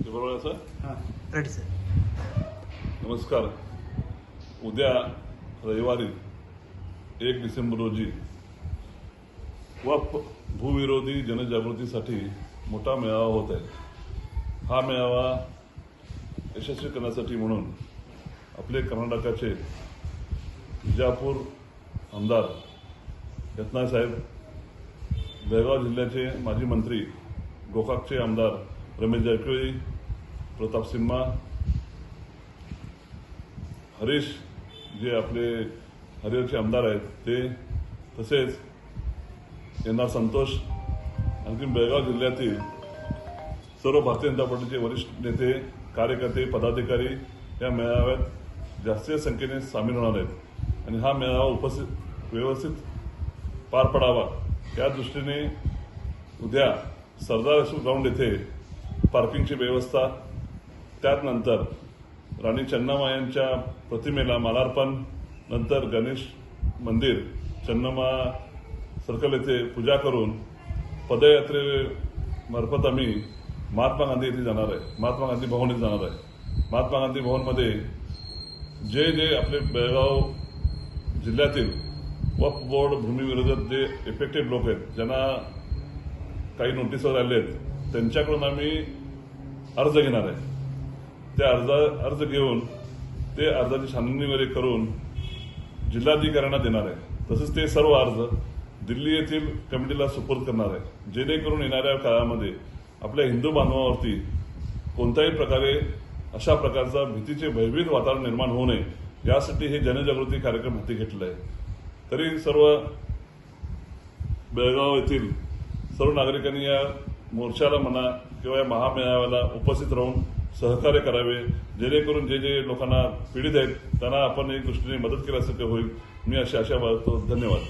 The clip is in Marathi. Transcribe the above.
बरोबर आहे सर? हां रेडी सर. नमस्कार. उद्या रविवारी 1 डिसेंबर रोजी वक्फ भूविरोधी जनजागृतीसाठी मोठा मेळावा होत आहे. हा मेळावा यशस्वी करण्यासाठी म्हणून आपले कर्नाटकाचे विजापूर आमदार यत्नाळ साहेब, बेळगाव जिल्ह्याचे माजी मंत्री गोकाकचे आमदार रमेश जारकिहोळी, प्रताप सिंह, हरीश जे आपले हरिहरचे आमदार आहेत ते, तसेच एन आर संतोष, आणखी बेळगाव जिल्ह्यातील सर्व भारतीय जनता पार्टीचे वरिष्ठ नेते, कार्यकर्ते, पदाधिकारी या मेळाव्यात जास्तीत संख्येने सामील होणार आहेत आणि हा मेळावा व्यवस्थित पार पडावा या दृष्टीने उद्या सरदार अशोक ग्राउंड येथे पार्किंगची व्यवस्था, त्यानंतर राणी चन्नम्मा यांच्या प्रतिमेला मालार्पण, नंतर गणेश मंदिर चन्नम्मा सर्कल येथे पूजा करून पदयात्रेमार्फत आम्ही महात्मा गांधी येथे जाणार आहे, महात्मा गांधी भवन येथे जाणार आहे. महात्मा गांधी भवनमध्ये जे जे आपले बेळगाव जिल्ह्यातील वक्फ बोर्ड भूमीविरोधात जे इफेक्टेड लोक आहेत, ज्यांना काही नोटीसवर आले आहेत, त्यांच्याकडून आम्ही अर्ज घेणार आहे. ते अर्ज घेऊन ते अर्जाची छाननी वगैरे करून जिल्हाधिकाऱ्यांना देणार आहे. तसंच ते सर्व अर्ज दिल्ली येथील कमिटीला सुपूर्द करणार आहे, जेणेकरून येणाऱ्या काळामध्ये आपल्या हिंदू बांधवांवरती कोणत्याही प्रकारे अशा प्रकारचा भीतीचे भयभीत वातावरण निर्माण होऊ नये यासाठी हे जनजागृती कार्यक्रम हाती घेतलेला आहे. तरी सर्व बेळगाव येथील सर्व नागरिकांनी या मोर्चाला म्हणा किंवा या महामेळाव्याला उपस्थित राहून सहकार्य करावे, जेणेकरून जे जे लोकांना पीडित आहेत त्यांना आपण एक दृष्टीने मदत केल्यासारखे होईल. मी अशी आशा बाळगतो. धन्यवाद.